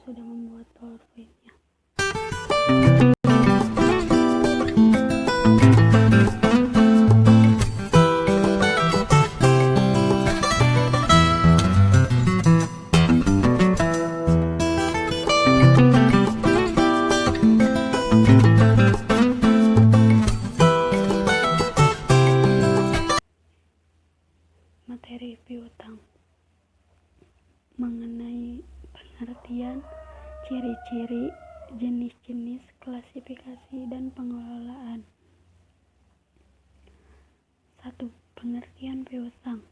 sudah membuat PowerPoint-nya. Materi piutang mengenai pengertian, ciri-ciri, jenis-jenis, klasifikasi, dan pengelolaan. 1. Pengertian piutang.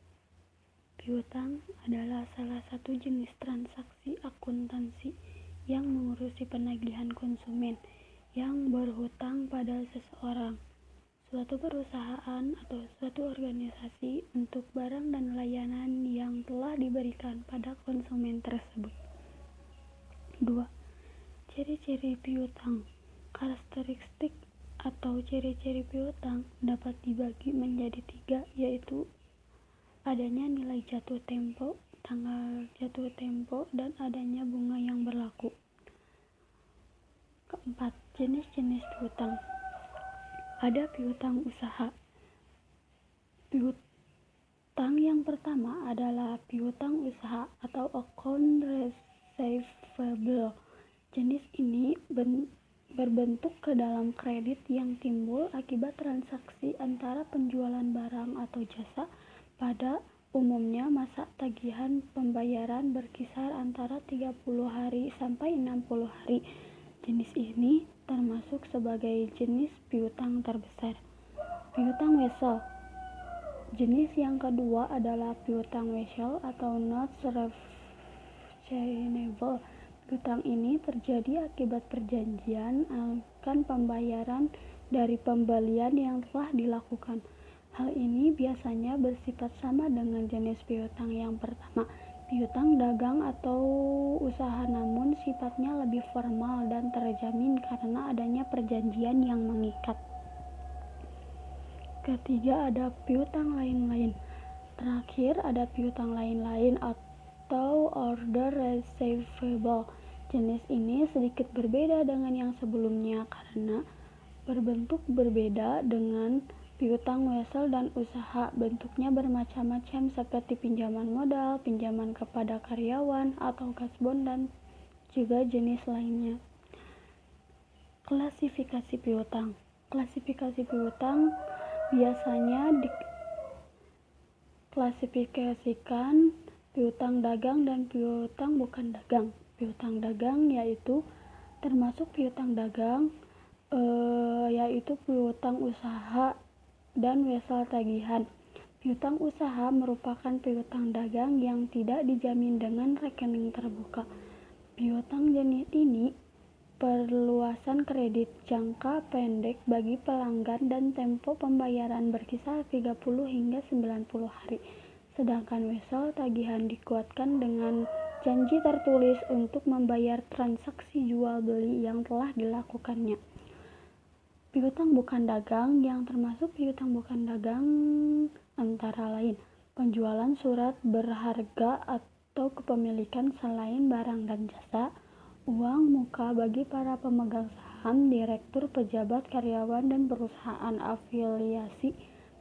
Piutang adalah salah satu jenis transaksi akuntansi yang mengurusi penagihan konsumen yang berhutang pada seseorang, suatu perusahaan atau suatu organisasi untuk barang dan layanan yang telah diberikan pada konsumen tersebut. 2. Ciri-ciri piutang. Karakteristik atau ciri-ciri piutang dapat dibagi menjadi 3, yaitu adanya nilai jatuh tempo, tanggal jatuh tempo, dan adanya bunga yang berlaku. 4. Jenis-jenis piutang. Ada piutang usaha. Piutang yang pertama adalah piutang usaha atau account receivable. Jenis ini berbentuk ke dalam kredit yang timbul akibat transaksi antara penjualan barang atau jasa. Pada umumnya masa tagihan pembayaran berkisar antara 30 hari sampai 60 hari. Jenis ini termasuk sebagai jenis piutang terbesar. Piutang wesel. Jenis yang kedua adalah piutang wesel atau notes receivable. Piutang ini terjadi akibat perjanjian akan pembayaran dari pembelian yang telah dilakukan. Hal ini biasanya bersifat sama dengan jenis piutang yang pertama, piutang dagang atau usaha, namun sifatnya lebih formal dan terjamin karena adanya perjanjian yang mengikat. Ketiga, ada piutang lain-lain. Terakhir, ada piutang lain-lain atau order receivable. Jenis ini sedikit berbeda dengan yang sebelumnya karena berbentuk berbeda dengan piutang wesel dan usaha. Bentuknya bermacam-macam seperti pinjaman modal, pinjaman kepada karyawan, atau kasbon, dan juga jenis lainnya. Klasifikasi piutang. Klasifikasi piutang biasanya diklasifikasikan piutang dagang dan piutang bukan dagang. Piutang dagang yaitu termasuk piutang dagang, yaitu piutang usaha dan wesel tagihan. Piutang usaha merupakan piutang dagang yang tidak dijamin dengan rekening terbuka. Piutang jenis ini perluasan kredit jangka pendek bagi pelanggan dan tempo pembayaran berkisar 30 hingga 90 hari. Sedangkan wesel tagihan dikuatkan dengan janji tertulis untuk membayar transaksi jual beli yang telah dilakukannya. Piutang bukan dagang. Yang termasuk piutang bukan dagang antara lain penjualan surat berharga atau kepemilikan selain barang dan jasa, uang muka bagi para pemegang saham, direktur, pejabat, karyawan, dan perusahaan afiliasi,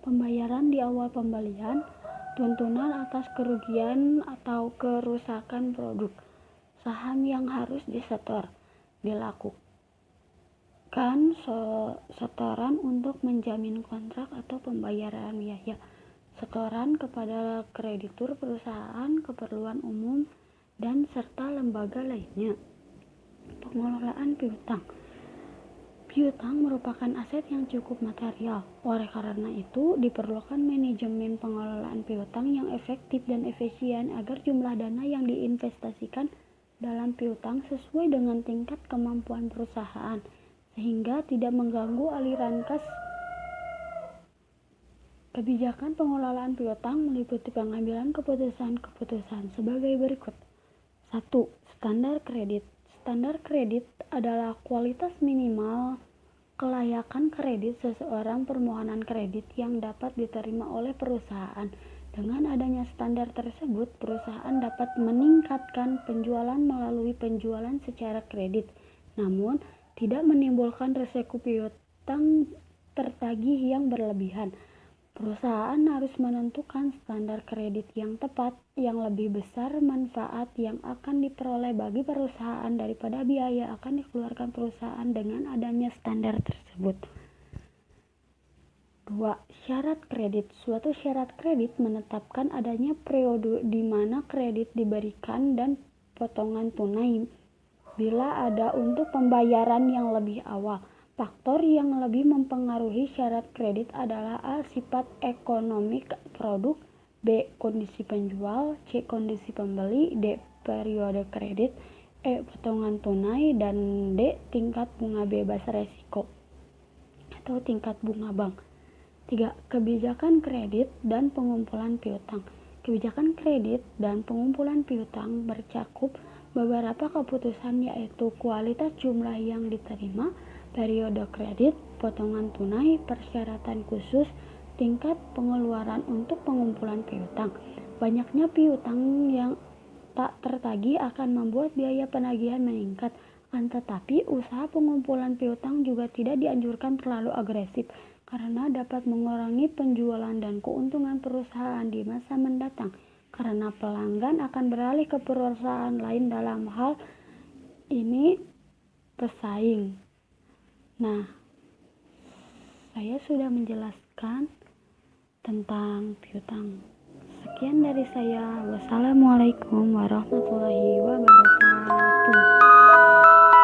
pembayaran di awal pembelian, tuntunan atas kerugian atau kerusakan produk, saham yang harus disetor, dilakukan setoran untuk menjamin kontrak atau pembayaran biaya, setoran kepada kreditur perusahaan, keperluan umum, dan serta lembaga lainnya. Pengelolaan piutang. Piutang merupakan aset yang cukup material. Oleh karena itu, diperlukan manajemen pengelolaan piutang yang efektif dan efisien agar jumlah dana yang diinvestasikan dalam piutang sesuai dengan tingkat kemampuan perusahaan, sehingga tidak mengganggu aliran kas. Kebijakan pengelolaan piutang meliputi pengambilan keputusan sebagai berikut. 1. Standar kredit. Standar kredit adalah kualitas minimal kelayakan kredit seseorang permohonan kredit yang dapat diterima oleh perusahaan Dengan adanya standar tersebut, perusahaan dapat meningkatkan penjualan melalui penjualan secara kredit, namun tidak menimbulkan risiko piutang tertagih yang berlebihan. Perusahaan harus menentukan standar kredit yang tepat, yang lebih besar manfaat yang akan diperoleh bagi perusahaan daripada biaya akan dikeluarkan perusahaan dengan adanya standar tersebut. 2. Syarat kredit. Suatu syarat kredit menetapkan adanya periode di mana kredit diberikan dan potongan tunai bila ada untuk pembayaran yang lebih awal. Faktor yang lebih mempengaruhi syarat kredit adalah A. Sifat ekonomi produk, B. Kondisi penjual, C. Kondisi pembeli, D. Periode kredit, E. Potongan tunai, dan D. Tingkat bunga bebas resiko atau tingkat bunga bank. 3. Kebijakan kredit dan pengumpulan piutang. Kebijakan kredit dan pengumpulan piutang bercakup beberapa keputusan, yaitu kualitas jumlah yang diterima, periode kredit, potongan tunai, persyaratan khusus, tingkat pengeluaran untuk pengumpulan piutang. Banyaknya piutang yang tak tertagih akan membuat biaya penagihan meningkat. Akan tetapi, usaha pengumpulan piutang juga tidak dianjurkan terlalu agresif, karena dapat mengurangi penjualan dan keuntungan perusahaan di masa mendatang, karena pelanggan akan beralih ke perusahaan lain, dalam hal ini pesaing. Nah, saya sudah menjelaskan tentang piutang. Sekian dari saya. Wassalamualaikum warahmatullahi wabarakatuh.